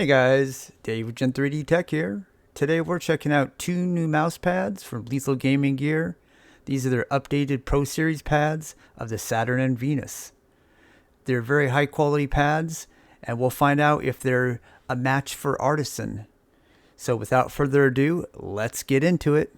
Hey guys, Dave with Gen 3D Tech here. Today we're checking out two new mouse pads from Lethal Gaming Gear. These are their updated Pro Series pads of the Saturn and Venus. They're very high quality pads, and we'll find out if they're a match for Artisan. So without further ado, let's get into it.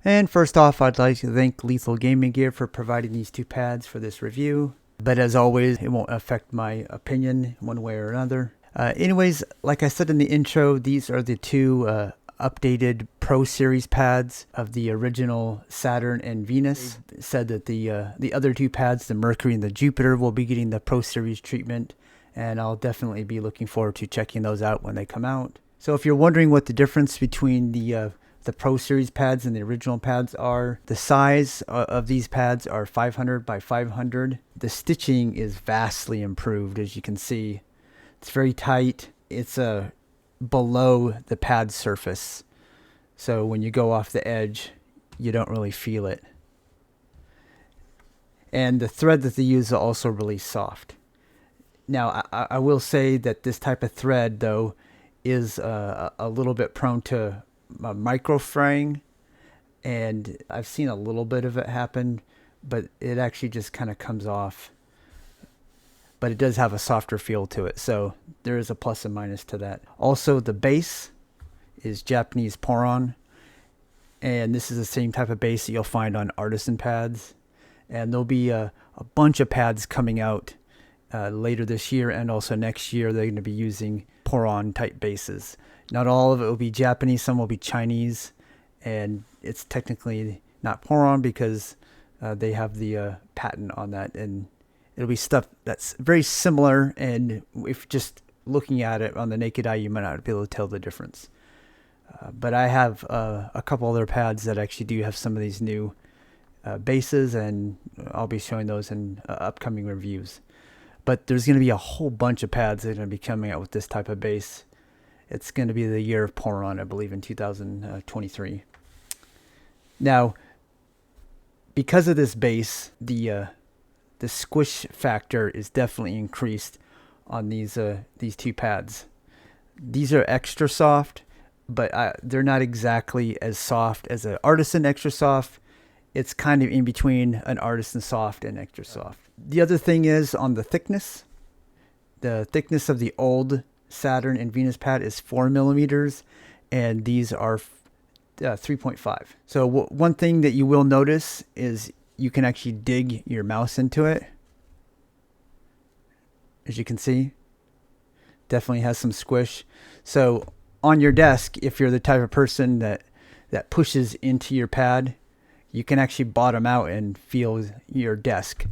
And first off, I'd like to thank Lethal Gaming Gear for providing these two pads for this review. But as always, it won't affect my opinion one way or another. Anyways, like I said in the intro, these are the two updated Pro Series pads of the original Saturn and Venus. It said that the other two pads, the Mercury and the Jupiter, will be getting the Pro Series treatment. And I'll definitely be looking forward to checking those out when they come out. So if you're wondering what the difference between the Pro Series pads and the original pads are, the size of these pads are 500 by 500. The stitching is vastly improved, as you can see. It's very tight. It's below the pad surface. So when you go off the edge, you don't really feel it. And the thread that they use is also really soft. Now, I will say that this type of thread, though, is a little bit prone to micro fraying, and I've seen a little bit of it happen, but it actually just kind of comes off. But it does have a softer feel to it, so there is a plus and minus to that. Also, the base is Japanese Poron, and this is the same type of base that you'll find on Artisan pads. And there'll be a bunch of pads coming out later this year and also next year. They're going to be using Poron type bases. Not all of it will be Japanese, some will be Chinese, and it's technically not Poron because they have the patent on that, and it'll be stuff that's very similar, and if just looking at it on the naked eye, you might not be able to tell the difference. But I have a couple other pads that actually do have some of these new bases, and I'll be showing those in upcoming reviews. But there's going to be a whole bunch of pads that are going to be coming out with this type of base. It's going to be the year of Poron, I believe, in 2023. Now, because of this base, the squish factor is definitely increased on these two pads. These are extra soft, but they're not exactly as soft as an Artisan extra soft. It's kind of in between an Artisan soft and extra soft. The other thing is on the thickness. The thickness of the old Saturn and Venus pad is 4 millimeters, and these are 3.5. So one thing that you will notice is you can actually dig your mouse into it. As you can see, definitely has some squish. So on your desk, if you're the type of person that pushes into your pad, you can actually bottom out and feel your desk.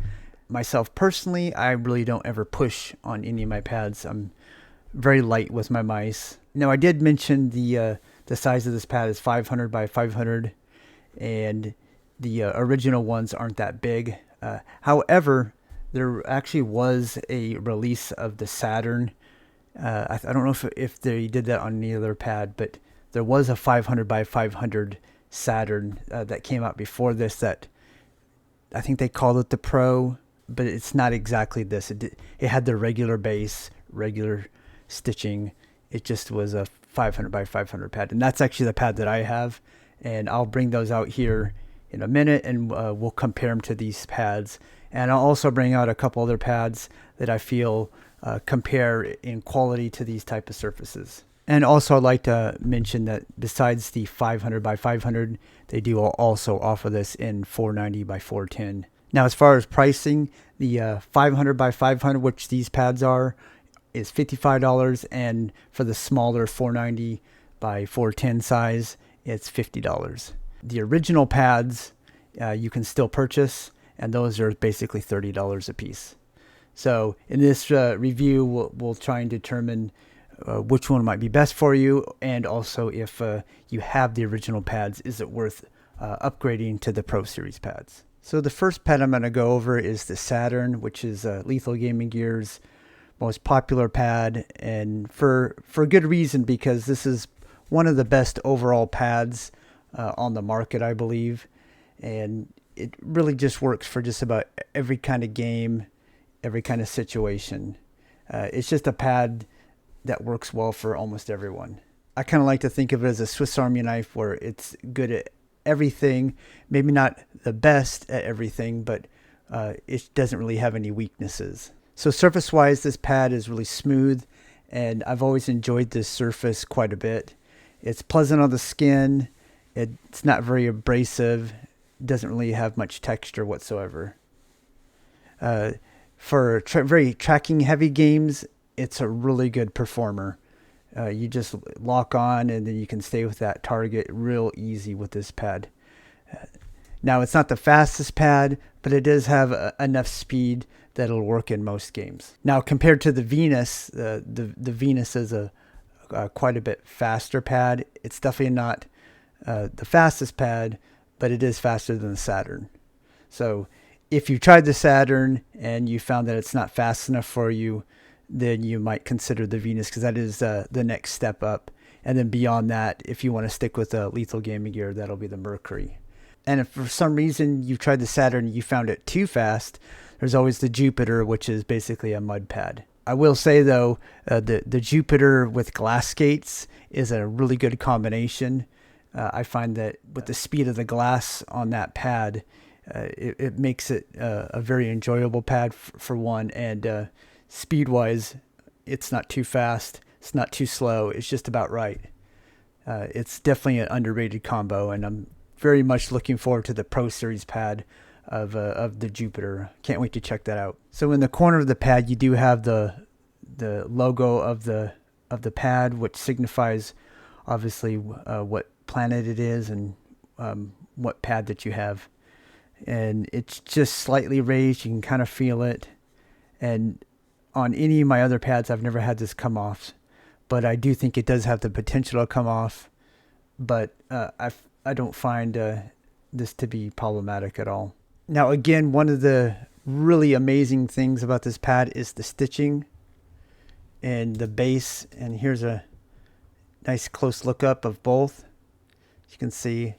Myself personally, I really don't ever push on any of my pads. I'm very light with my mice. Now, I did mention the size of this pad is 500 by 500, and the original ones aren't that big. However, there actually was a release of the Saturn. I don't know if they did that on any other pad, but there was a 500 by 500 Saturn that came out before this that I think they called it the Pro, but it's not exactly this. It had the regular base, regular stitching. It just was a 500 by 500 pad, and that's actually the pad that I have, and I'll bring those out here in a minute, and we'll compare them to these pads. And I'll also bring out a couple other pads that I feel compare in quality to these type of surfaces. And also I'd like to mention that besides the 500 by 500, they do also offer this in 490 by 410. Now, as far as pricing, the 500 by 500, which these pads are, is $55, and for the smaller 490 by 410 size, it's $50. The original pads you can still purchase, and those are basically $30 a piece. So in this review, we'll try and determine which one might be best for you, and also if you have the original pads, is it worth upgrading to the Pro Series pads. So the first pad I'm going to go over is the Saturn, which is Lethal Gaming Gear's most popular pad, and for good reason, because this is one of the best overall pads on the market, I believe. And it really just works for just about every kind of game, every kind of situation. It's just a pad that works well for almost everyone. I kind of like to think of it as a Swiss Army knife where it's good at everything, maybe not the best at everything, but it doesn't really have any weaknesses. So surface-wise, this pad is really smooth, and I've always enjoyed this surface quite a bit. It's pleasant on the skin. It's not very abrasive. It doesn't really have much texture whatsoever. For very tracking-heavy games, it's a really good performer. You just lock on, and then you can stay with that target real easy with this pad. Now, it's not the fastest pad, but it does have enough speed that it'll work in most games. Now, compared to the Venus, the Venus is a quite a bit faster pad. It's definitely not the fastest pad, but it is faster than the Saturn. So if you tried the Saturn and you found that it's not fast enough for you, then you might consider the Venus, because that is the next step up. And then beyond that, if you want to stick with lethal gaming gear, that'll be the Mercury. And if for some reason you tried the Saturn and you found it too fast, there's always the Jupiter, which is basically a mud pad. I will say, though, the Jupiter with glass skates is a really good combination. I find that with the speed of the glass on that pad, it makes it a very enjoyable pad for one. And speed-wise, it's not too fast. It's not too slow. It's just about right. It's definitely an underrated combo, and I'm very much looking forward to the Pro Series pad of the Jupiter. Can't wait to check that out. So in the corner of the pad, you do have the logo of the pad, which signifies obviously what planet it is and what pad that you have. And it's just slightly raised. You can kind of feel it. And on any of my other pads, I've never had this come off, but I do think it does have the potential to come off. But I don't find this to be problematic at all. Now, again, one of the really amazing things about this pad is the stitching and the base. And here's a nice close look up of both. You can see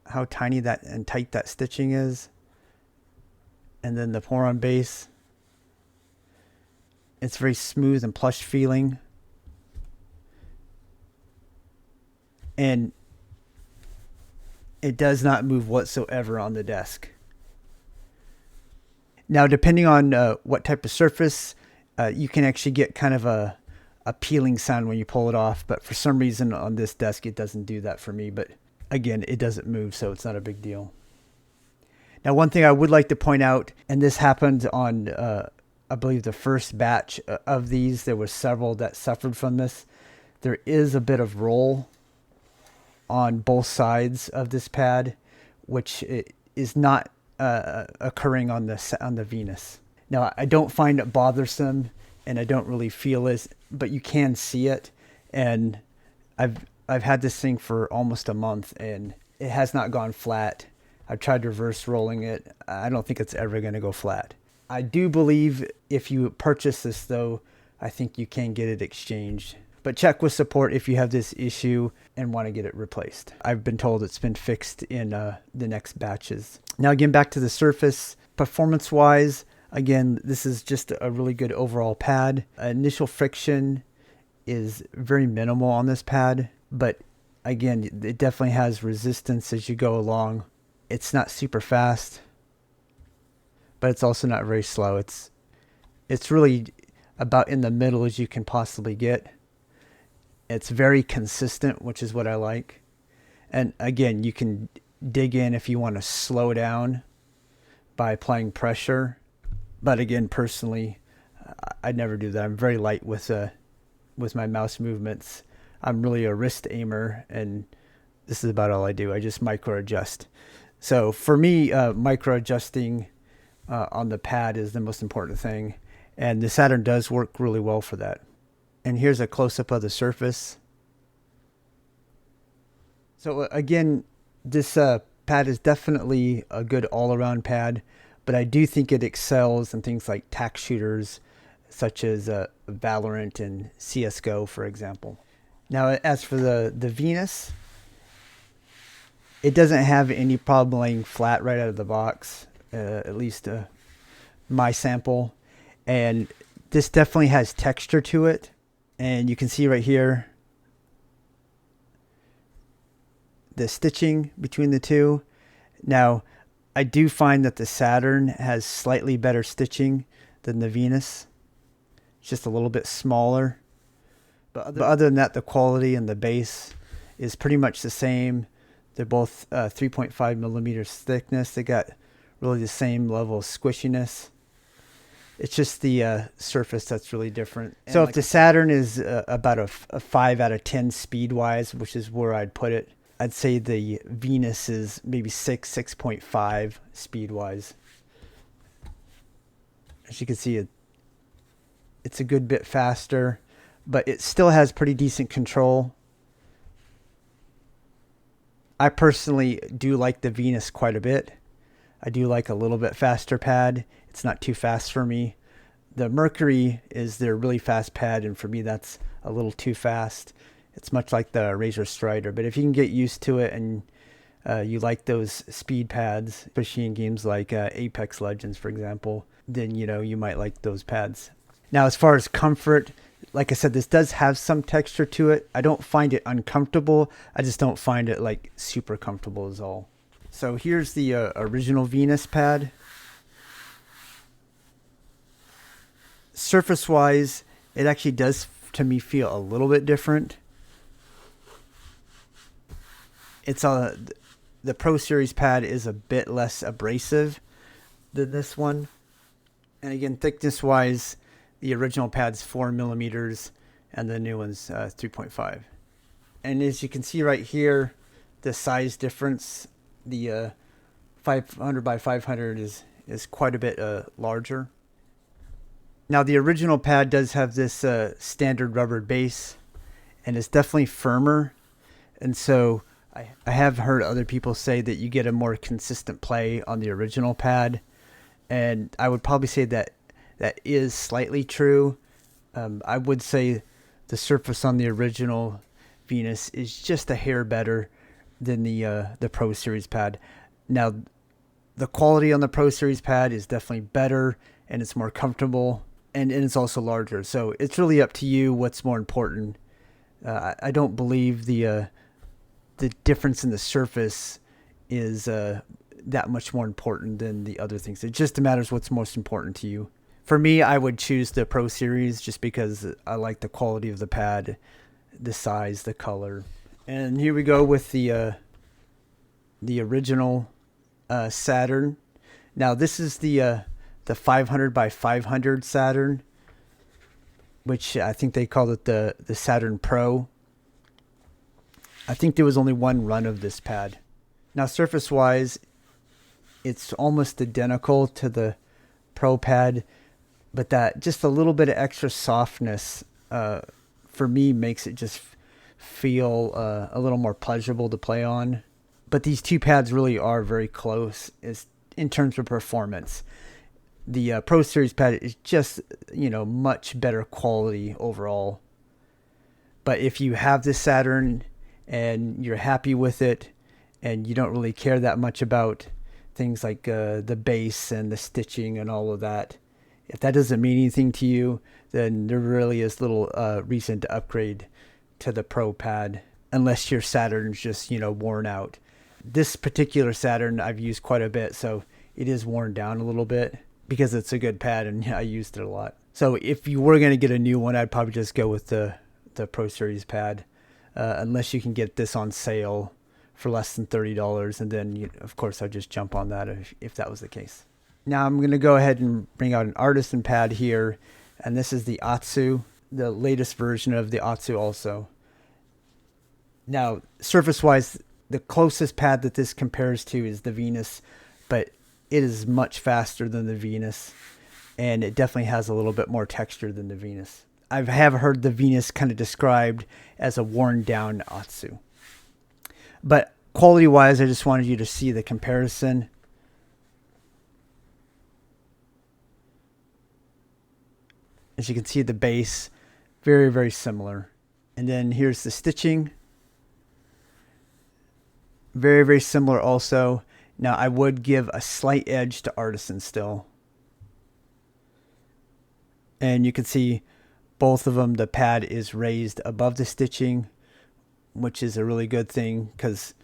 how tiny that and tight that stitching is. And then the pour on base. It's very smooth and plush feeling. And it does not move whatsoever on the desk. Now, depending on what type of surface, you can actually get kind of a peeling sound when you pull it off. But for some reason on this desk, it doesn't do that for me. But again, it doesn't move, so it's not a big deal. Now, one thing I would like to point out, and this happened on, I believe, the first batch of these, there were several that suffered from this. There is a bit of roll on both sides of this pad, which is not occurring on the Venus. Now, I don't find it bothersome, and I don't really feel it, but you can see it. And I've had this thing for almost a month, and it has not gone flat. I've tried reverse rolling it. I don't think it's ever going to go flat. I do believe if you purchase this, though, I think you can get it exchanged. But check with support if you have this issue and want to get it replaced. I've been told it's been fixed in the next batches. Now, again, back to the surface. Performance-wise, again, this is just a really good overall pad. Initial friction is very minimal on this pad, but again, it definitely has resistance as you go along. It's not super fast, but it's also not very slow. It's really about in the middle as you can possibly get. It's very consistent, which is what I like. And again, you can dig in if you want to slow down by applying pressure. But again, personally, I never do that. I'm very light with my mouse movements. I'm really a wrist aimer, and this is about all I do. I just micro adjust. So for me, micro adjusting on the pad is the most important thing. And the Saturn does work really well for that. And here's a close-up of the surface. So again, this pad is definitely a good all-around pad, but I do think it excels in things like tack shooters, such as Valorant and CSGO, for example. Now, as for the Venus, It doesn't have any problem laying flat right out of the box, at least my sample. And this definitely has texture to it. And you can see right here the stitching between the two. Now, I do find that the Saturn has slightly better stitching than the Venus. It's just a little bit smaller. But other than that, the quality and the base is pretty much the same. They're both 3.5 millimeters thickness. They got really the same level of squishiness. It's just the surface that's really different. And so if the Saturn is about a 5 out of 10 speed-wise, which is where I'd put it, I'd say the Venus is maybe 6.5 speed-wise. As you can see, it's a good bit faster, but it still has pretty decent control. I personally do like the Venus quite a bit. I do like a little bit faster pad. It's not too fast for me. The Mercury is their really fast pad, and for me that's a little too fast. It's much like the Razor Strider, but if you can get used to it and you like those speed pads, especially in games like Apex Legends, for example, then you might like those pads. Now, as far as comfort, like I said, this does have some texture to it. I don't find it uncomfortable. I just don't find it like super comfortable is all. So here's the original Venus pad. Surface-wise, it actually does, to me, feel a little bit different. It's the Pro Series pad is a bit less abrasive than this one. And again, thickness-wise, the original pad's 4 millimeters, and the new one's 3.5. And as you can see right here, the size difference, the 500 by 500 is quite a bit larger. Now, the original pad does have this standard rubber base, and it's definitely firmer. And so I have heard other people say that you get a more consistent play on the original pad. And I would probably say that is slightly true. I would say the surface on the original Venus is just a hair better than the Pro Series pad. Now, the quality on the Pro Series pad is definitely better, and it's more comfortable, and it's also larger. So it's really up to you what's more important. I don't believe the difference in the surface is that much more important than the other things. It just matters what's most important to you. For me, I would choose the Pro Series just because I like the quality of the pad, the size, the color. And here we go with the original Saturn. Now this is the 500 by 500 Saturn, which I think they called it the Saturn Pro. I think there was only one run of this pad. Now, surface-wise, it's almost identical to the Pro pad, but that just a little bit of extra softness for me makes it just feel a little more pleasurable to play on. But these two pads really are very close in terms of performance. The Pro Series pad is just, much better quality overall. But if you have this Saturn and you're happy with it and you don't really care that much about things like the base and the stitching and all of that, if that doesn't mean anything to you, then there really is little reason to upgrade to the Pro pad unless your Saturn's just, worn out. This particular Saturn I've used quite a bit, so it is worn down a little bit because it's a good pad and I used it a lot. So if you were going to get a new one, I'd probably just go with the Pro Series pad, unless you can get this on sale for less than $30, and then of course I'd just jump on that if that was the case. Now I'm going to go ahead and bring out an artisan pad here, and this is the Atsu, the latest version of the Atsu also. Now, surface-wise, the closest pad that this compares to is the Venus, but it is much faster than the Venus, and it definitely has a little bit more texture than the Venus. I have heard the Venus kind of described as a worn-down Atsu. But quality-wise, I just wanted you to see the comparison. As you can see, the base, very, very similar. And then here's the stitching. Very, very similar also. Now I would give a slight edge to Artisan still. And you can see both of them, the pad is raised above the stitching, which is a really good thing because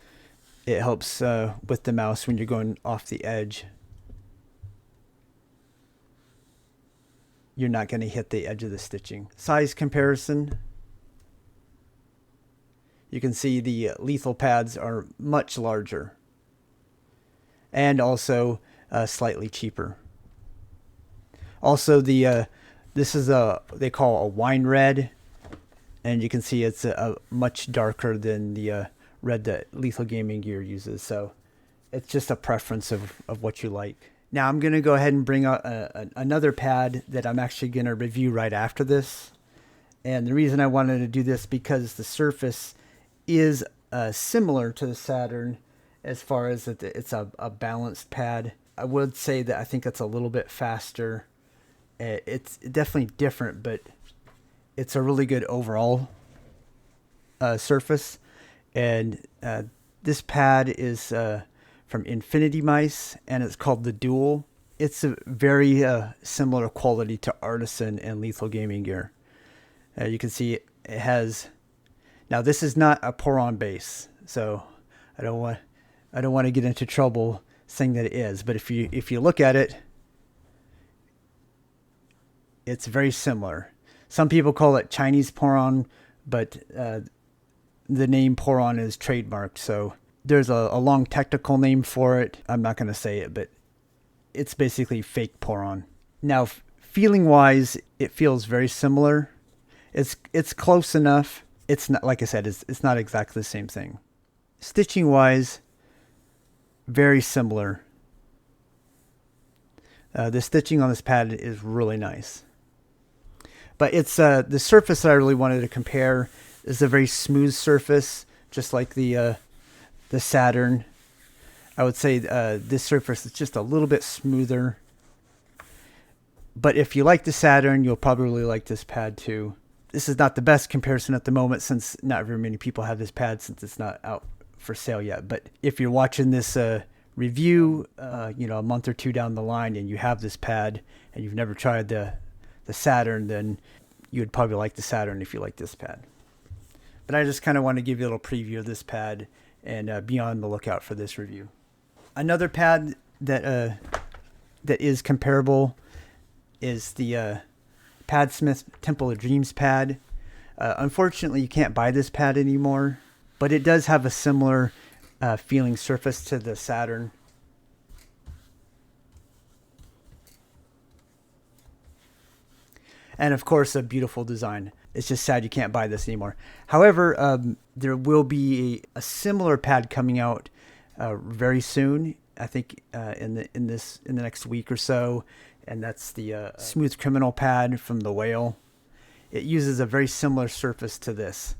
it helps with the mouse when you're going off the edge. You're not going to hit the edge of the stitching. Size comparison. You can see the lethal pads are much larger and also slightly cheaper. Also, this is they call a wine red, and you can see it's a much darker than the red that Lethal Gaming Gear uses. So it's just a preference of what you like. Now I'm going to go ahead and bring out another pad that I'm actually going to review right after this. And the reason I wanted to do this because the surface is similar to the Saturn as far as it's a balanced pad. I would say that I think it's a little bit faster. It's definitely different, but it's a really good overall surface. And this pad is from Infinity Mice, and it's called the Dual. It's a very similar quality to Artisan and Lethal Gaming Gear. You can see it has. Now this is not a pour-on base, so I don't want to get into trouble saying that it is. But if you look at it, it's very similar. Some people call it Chinese pour-on, but the name pour-on is trademarked. So there's a long technical name for it. I'm not going to say it, but it's basically fake pour-on. Now, feeling-wise, it feels very similar. It's close enough. It's not, like I said, it's not exactly the same thing. Stitching-wise, very similar. The stitching on this pad is really nice. But it's the surface that I really wanted to compare is a very smooth surface, just like the Saturn. I would say this surface is just a little bit smoother. But if you like the Saturn, you'll probably really like this pad too. This is not the best comparison at the moment since not very many people have this pad since it's not out for sale yet. But if you're watching this review, a month or two down the line, and you have this pad and you've never tried the Saturn, then you would probably like the Saturn if you like this pad. But I just kind of want to give you a little preview of this pad and be on the lookout for this review. Another pad that is comparable is the Padsmith Temple of Dreams pad. Unfortunately, you can't buy this pad anymore, but it does have a similar feeling surface to the Saturn. And of course, a beautiful design. It's just sad you can't buy this anymore. However, there will be a similar pad coming out very soon. I think in the next week or so, and that's the Smooth Criminal pad from the Whale. It uses a very similar surface to this.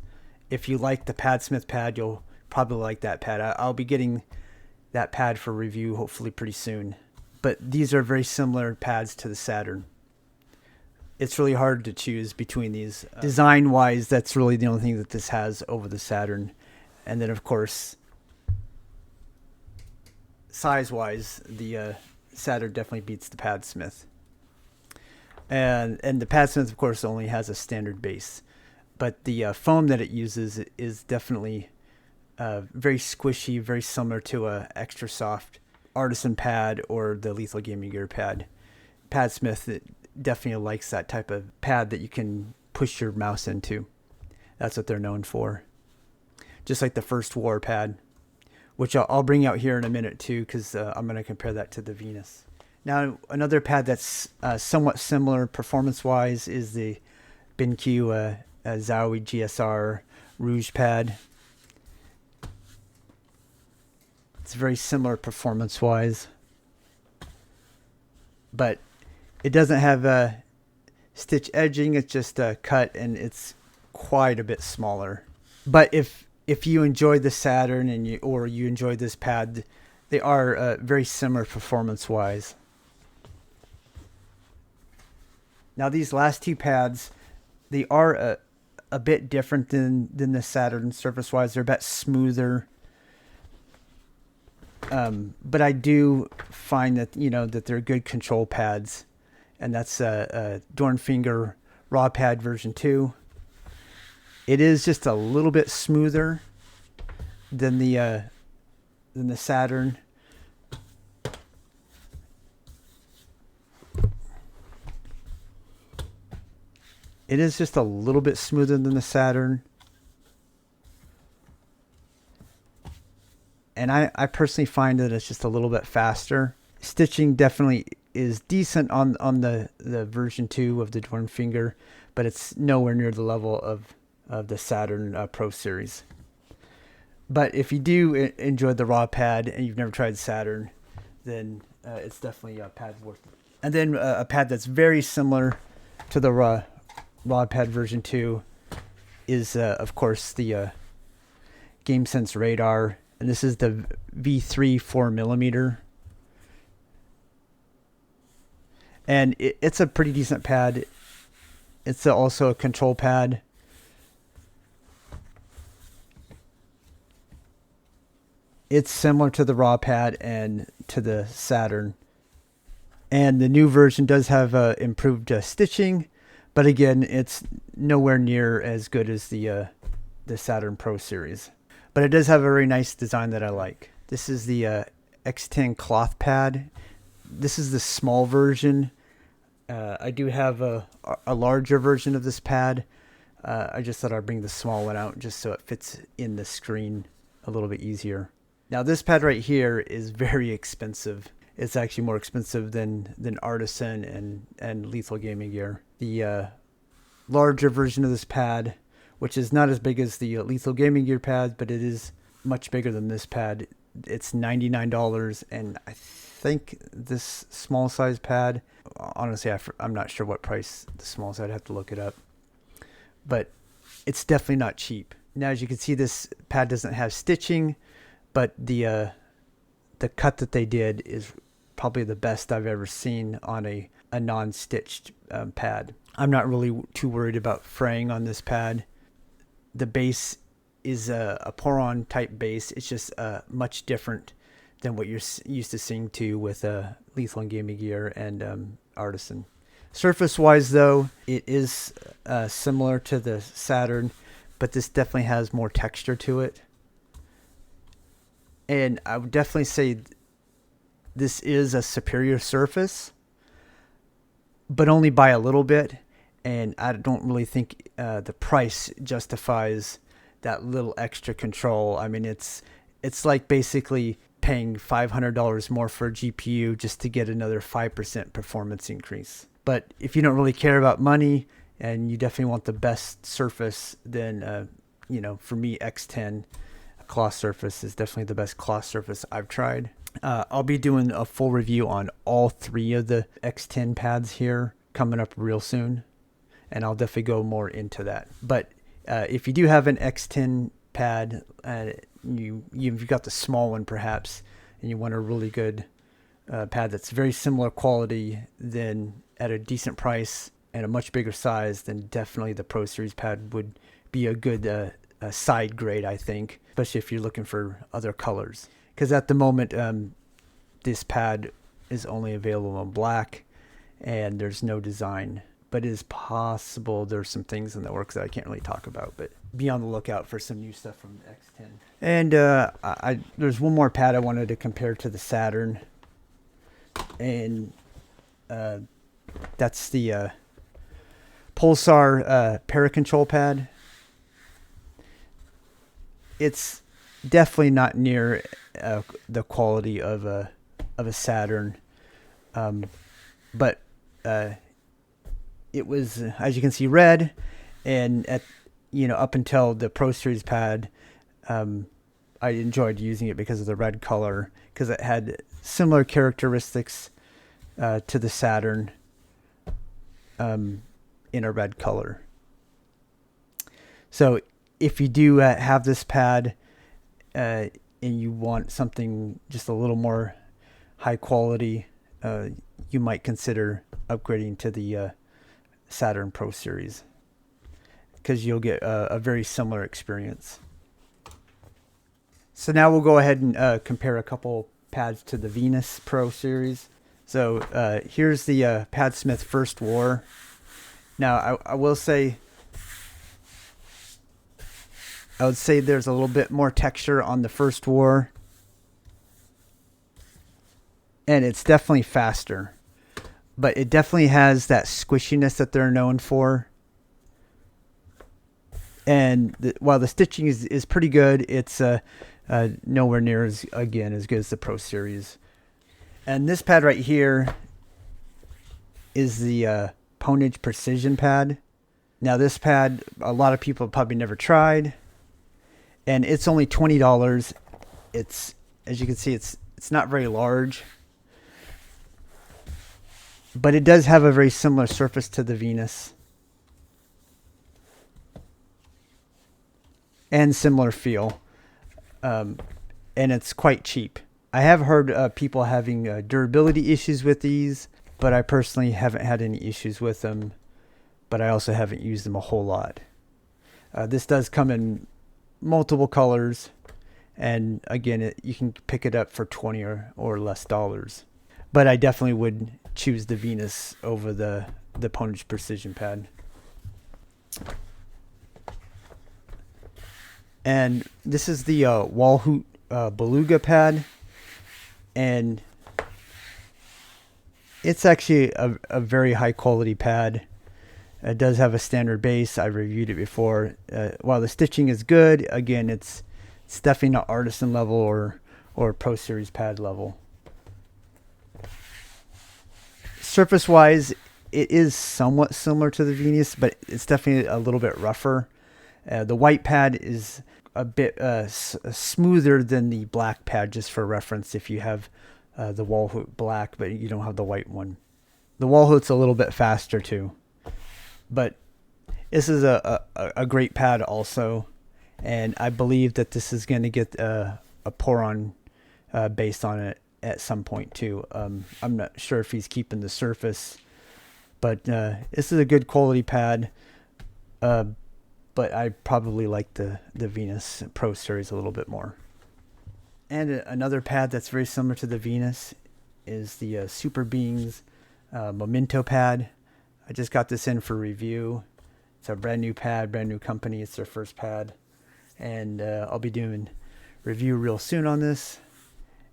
If you like the Padsmith pad, you'll probably like that pad. I'll be getting that pad for review hopefully pretty soon. But these are very similar pads to the Saturn. It's really hard to choose between these. Design-wise, that's really the only thing that this has over the Saturn. And then, of course, size-wise, the Saturn definitely beats the Padsmith. And the Padsmith, of course, only has a standard base. But the foam that it uses is definitely very squishy, very similar to a extra soft Artisan pad or the Lethal Gaming Gear pad. Padsmith definitely likes that type of pad that you can push your mouse into. That's what they're known for. Just like the First War pad, which I'll bring out here in a minute too, because I'm going to compare that to the Venus. Now, another pad that's somewhat similar performance-wise is the BenQ Zowie GSR Rouge pad. It's very similar performance-wise, but it doesn't have stitch edging. It's just cut, and it's quite a bit smaller. But if you enjoy the Saturn and you enjoy this pad, they are very similar performance-wise. Now these last two pads, they are a bit different than the Saturn surface-wise. They're a bit smoother. But I do find that, that they're good control pads, and that's Dornfinger Raw Pad version 2. It is just a little bit smoother than the Saturn. It is just a little bit smoother than the Saturn. And I personally find that it's just a little bit faster. Stitching definitely is decent on the version 2 of the Dornfinger, but it's nowhere near the level of the Saturn Pro Series. But if you do enjoy the Raw Pad and you've never tried Saturn, then it's definitely a pad worth it. And then a pad that's very similar to the Raw Pad version 2 is, of course, the GameSense Radar. And this is the V3 4mm. And it's a pretty decent pad. It's also a control pad. It's similar to the Raw Pad and to the Saturn. And the new version does have improved stitching. But again, it's nowhere near as good as the Saturn Pro Series. But it does have a very nice design that I like. This is the X10 cloth pad. This is the small version. I do have a larger version of this pad. I just thought I'd bring the small one out just so it fits in the screen a little bit easier. Now this pad right here is very expensive. It's actually more expensive than Artisan and Lethal Gaming Gear. The larger version of this pad, which is not as big as the Lethal Gaming Gear pad, but it is much bigger than this pad. It's $99, and I think this small size pad, honestly, I'm not sure what price the small size. I'd have to look it up. But it's definitely not cheap. Now, as you can see, this pad doesn't have stitching, but the cut that they did is probably the best I've ever seen on a non-stitched pad. I'm not really too worried about fraying on this pad. The base is a pour-on type base. It's just much different than what you're used to seeing with Lethal and Gaming Gear and Artisan. Surface-wise, though, it is similar to the Saturn, but this definitely has more texture to it. And I would definitely say this is a superior surface, but only by a little bit. And I don't really think the price justifies that little extra control. I mean, it's like basically paying $500 more for a GPU just to get another 5% performance increase. But if you don't really care about money and you definitely want the best surface, then, for me, X10 cloth surface is definitely the best cloth surface I've tried. I'll be doing a full review on all 3 of the X10 pads here coming up real soon. And I'll definitely go more into that. But if you do have an X10 pad, you've got the small one perhaps, and you want a really good pad that's very similar quality, then at a decent price and a much bigger size, then definitely the Pro Series pad would be a good side grade, I think, especially if you're looking for other colors. Because at the moment, this pad is only available in black, and there's no design. But it is possible there's some things in the works that I can't really talk about. But be on the lookout for some new stuff from X10. And there's one more pad I wanted to compare to the Saturn. And that's the Pulsar Paracontrol pad. It's definitely not near the quality of a Saturn. But it was, as you can see, red, and up until the Pro Series pad, I enjoyed using it because of the red color, because it had similar characteristics to the Saturn in a red color. So if you do have this pad and you want something just a little more high quality, you might consider upgrading to the Saturn Pro Series, because you'll get a very similar experience. So now we'll go ahead and compare a couple pads to the Venus Pro series. So here's the Padsmith First War. Now I will say, I would say there's a little bit more texture on the First War, and it's definitely faster, but it definitely has that squishiness that they're known for. And while the stitching is pretty good, it's nowhere near as good as the Pro Series. And this pad right here is the Ponage Precision pad. Now this pad, a lot of people probably never tried, and it's only $20. It's, as you can see, it's not very large, but it does have a very similar surface to the Venus and similar feel, and it's quite cheap. I have heard people having durability issues with these, but I personally haven't had any issues with them, but I also haven't used them a whole lot. This does come in multiple colors, and again, you can pick it up for $20 or less dollars. But I definitely would choose the Venus over the Ponage Precision pad. And this is the Walhoot Beluga pad, and it's actually a very high quality pad. It does have a standard base. I reviewed it before. While the stitching is good, again, it's definitely not artisan level or Pro Series pad level. Surface wise, it is somewhat similar to the Venus, but it's definitely a little bit rougher. The white pad is a bit smoother than the black pad, just for reference if you have the Walhoot black but you don't have the white one. The Walhoot's a little bit faster too, but this is a great pad also, and I believe that this is going to get a pour-on base on it at some point too. I'm not sure if he's keeping the surface, but this is a good quality pad. But I probably like the Venus Pro Series a little bit more. And another pad that's very similar to the Venus is the Super Beans Memento pad. I just got this in for review. It's a brand new pad, brand new company. It's their first pad. And I'll be doing review real soon on this.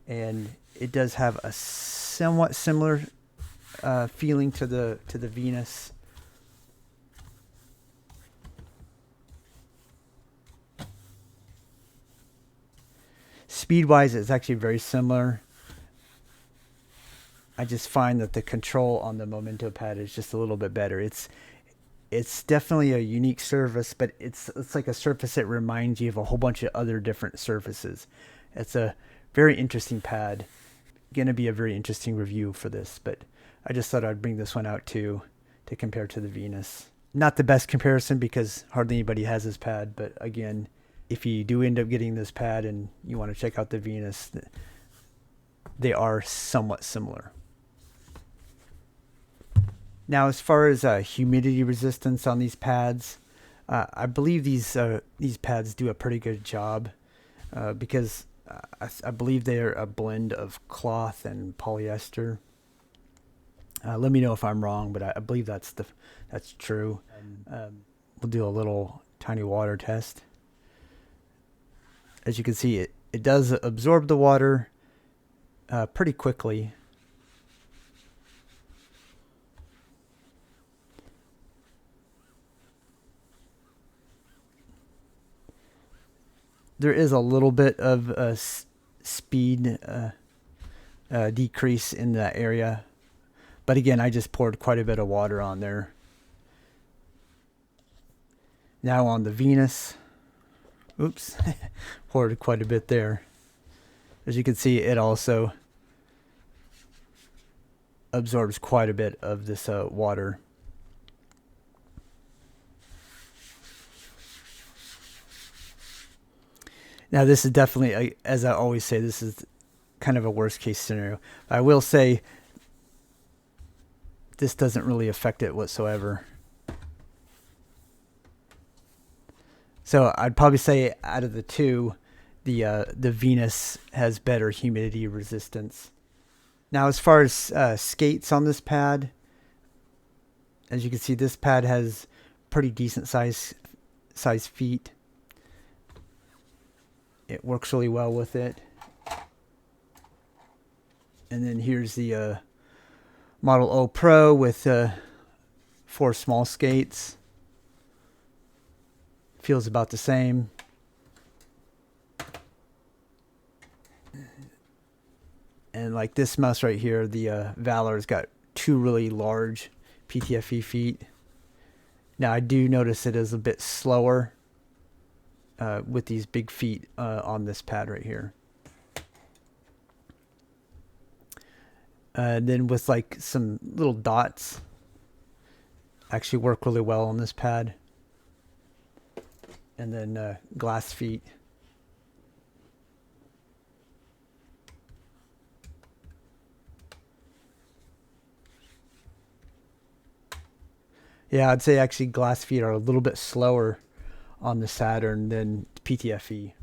And it does have a somewhat similar feeling to the Venus. Speed-wise, it's actually very similar. I just find that the control on the Memento pad is just a little bit better. It's definitely a unique surface, but it's like a surface that reminds you of a whole bunch of other different surfaces. It's a very interesting pad. Going to be a very interesting review for this, but I just thought I'd bring this one out too to compare to the Venus. Not the best comparison because hardly anybody has this pad, but again, if you do end up getting this pad and you want to check out the Venus, they are somewhat similar. Now, as far as humidity resistance on these pads, I believe these pads do a pretty good job because I believe they're a blend of cloth and polyester. Let me know if I'm wrong, but I believe that's true. We'll do a little tiny water test. As you can see, it does absorb the water pretty quickly. There is a little bit of a speed decrease in that area. But again, I just poured quite a bit of water on there. Now on the Venus. Oops, poured quite a bit there. As you can see, it also absorbs quite a bit of this water. Now this is definitely, as I always say, this is kind of a worst case scenario. I will say this doesn't really affect it whatsoever. So I'd probably say out of the two, the Venus has better humidity resistance. Now, as far as skates on this pad, as you can see, this pad has pretty decent size feet. It works really well with it. And then here's the Model O Pro with 4 small skates. Feels about the same. And like this mouse right here, the Valor's got 2 really large PTFE feet. Now I do notice it is a bit slower with these big feet on this pad right here. Then with like some little dots, actually work really well on this pad. And then glass feet. Yeah, I'd say actually glass feet are a little bit slower on the Saturn than PTFE.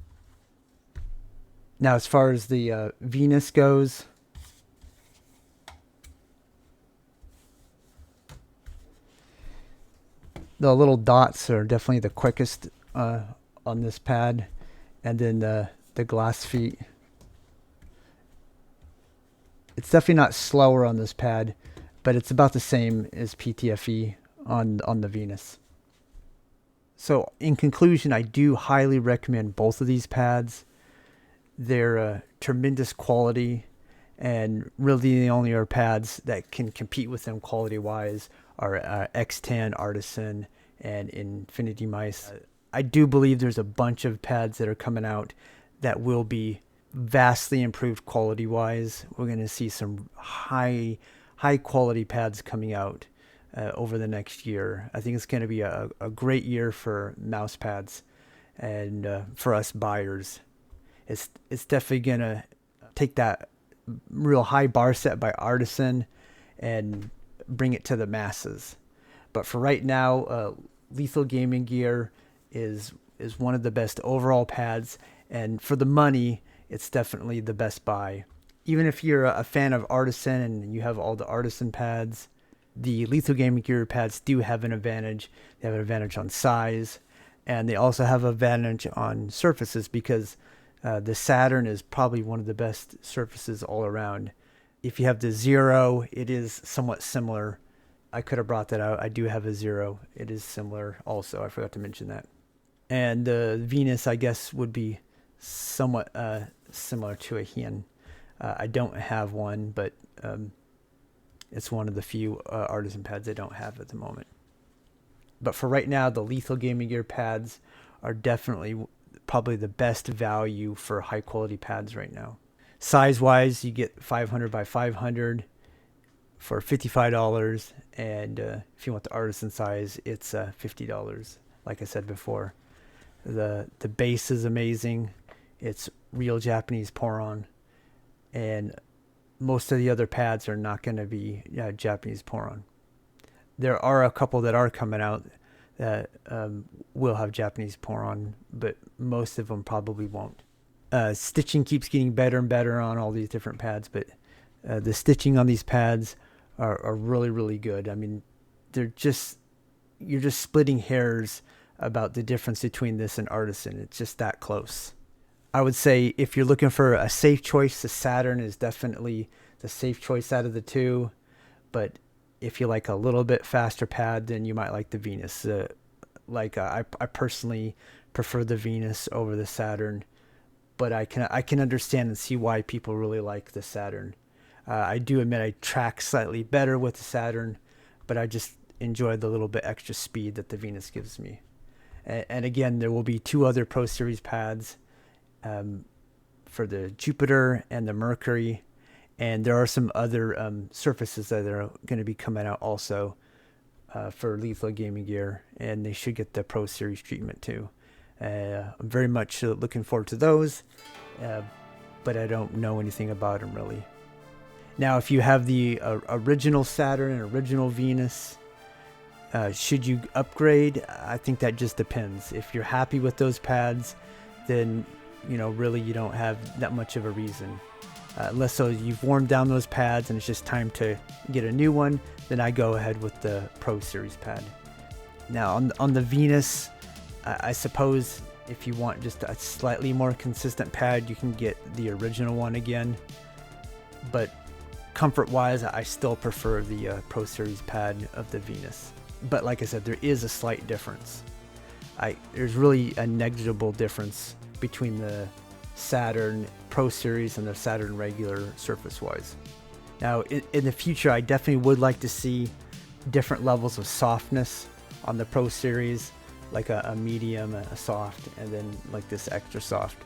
Now, as far as the Venus goes, the little dots are definitely the quickest on this pad, and then the glass feet. It's definitely not slower on this pad, but it's about the same as PTFE on the Venus. So in conclusion, I do highly recommend both of these pads. They're tremendous quality, and really the only other pads that can compete with them quality wise are X10, Artisan, and Infinity Mice. I do believe there's a bunch of pads that are coming out that will be vastly improved quality wise. We're going to see some high quality pads coming out over the next year. I think it's going to be a great year for mouse pads and for us buyers. It's definitely going to take that real high bar set by Artisan and bring it to the masses. But for right now, Lethal Gaming Gear is one of the best overall pads, and for the money, it's definitely the best buy. Even if you're a fan of Artisan and you have all the Artisan pads, the Lethal Gaming Gear pads do have an advantage. They have an advantage on size, and they also have an advantage on surfaces because the Saturn is probably one of the best surfaces all around. If you have the Zero, it is somewhat similar. I could have brought that out. I do have a Zero. It is similar also. I forgot to mention that. And the Venus, I guess, would be somewhat similar to a Hien. I don't have one, but it's one of the few Artisan pads I don't have at the moment. But for right now, the Lethal Gaming Gear pads are definitely probably the best value for high quality pads right now. Size wise, you get 500 by 500 for $55, and if you want the Artisan size, it's $50. Like I said before, the base is amazing. It's real Japanese poron, and most of the other pads are not going to be Japanese poron. There are a couple that are coming out that will have Japanese poron, but most of them probably won't. Stitching keeps getting better and better on all these different pads, but the stitching on these pads are really, really good. I mean, you're just splitting hairs about the difference between this and Artisan. It's just that close. I would say if you're looking for a safe choice, the Saturn is definitely the safe choice out of the two. But if you like a little bit faster pad, then you might like the Venus. I personally prefer the Venus over the Saturn, but I can understand and see why people really like the Saturn. I do admit I track slightly better with the Saturn, but I just enjoy the little bit extra speed that the Venus gives me. And again, there will be 2 other Pro Series pads for the Jupiter and the Mercury, and there are some other surfaces that are going to be coming out also for Lethal Gaming Gear, and they should get the Pro Series treatment too. I'm very much looking forward to those, but I don't know anything about them really. Now, if you have the original Saturn and original Venus, should you upgrade? I think that just depends. If you're happy with those pads, then really you don't have that much of a reason. Unless so you've warmed down those pads and it's just time to get a new one, then I go ahead with the Pro Series pad. Now on the Venus, I suppose if you want just a slightly more consistent pad, you can get the original one again. But comfort-wise, I still prefer the Pro Series pad of the Venus. But like I said, there is a slight difference. There's really a negligible difference between the Saturn Pro Series and the Saturn regular surface-wise. Now, in the future, I definitely would like to see different levels of softness on the Pro Series, like a medium, a soft, and then like this extra soft.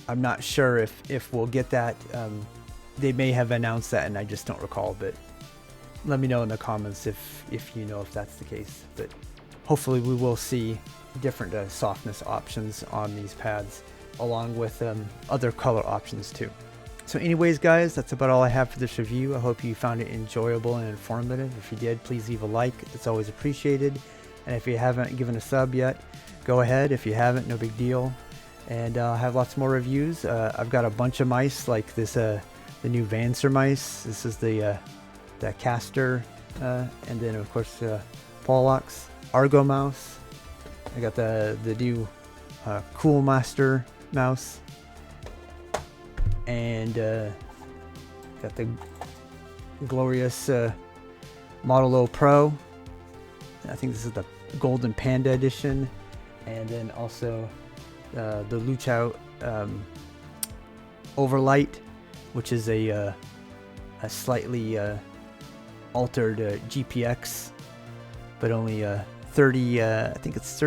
I'm not sure if we'll get that. They may have announced that and I just don't recall, but let me know in the comments if you know if that's the case. But hopefully we will see different softness options on these pads, along with other color options too. So anyways guys, that's about all I have for this review. I hope you found it enjoyable and informative. If you did, please leave a like. It's always appreciated. And if you haven't given a sub yet, go ahead. If you haven't, no big deal. And I'll have lots more reviews. I've got a bunch of mice like this, the new Vancer mice. This is the Caster, and then of course Pollux, Argo mouse. I got the new Cool Master mouse, and got the glorious Model O Pro. I think this is the Golden Panda edition, and then also the Luchout Overlight, which is a slightly altered GPX, but only 30. I think it's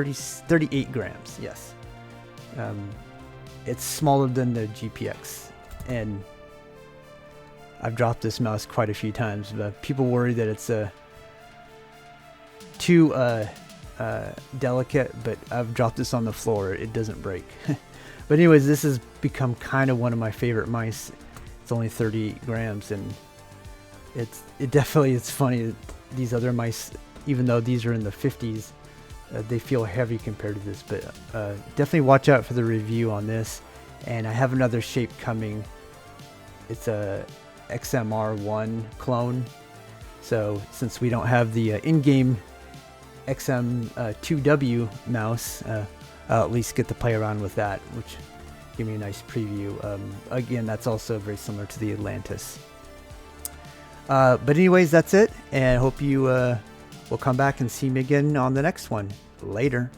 38 grams. Yes, it's smaller than the GPX, and I've dropped this mouse quite a few times. But people worry that it's too delicate, but I've dropped this on the floor. It doesn't break. But anyways, this has become kind of one of my favorite mice. It's only 38 grams, and it's funny that these other mice, even though these are in the 50s, they feel heavy compared to this. But definitely watch out for the review on this. And I have another shape coming. It's a XMR1 clone. So since we don't have the in-game XM2W mouse, I'll at least get to play around with that, which give me a nice preview. Again, that's also very similar to the Atlantis. But anyways, that's it, and I hope you will come back and see me again on the next one. Later.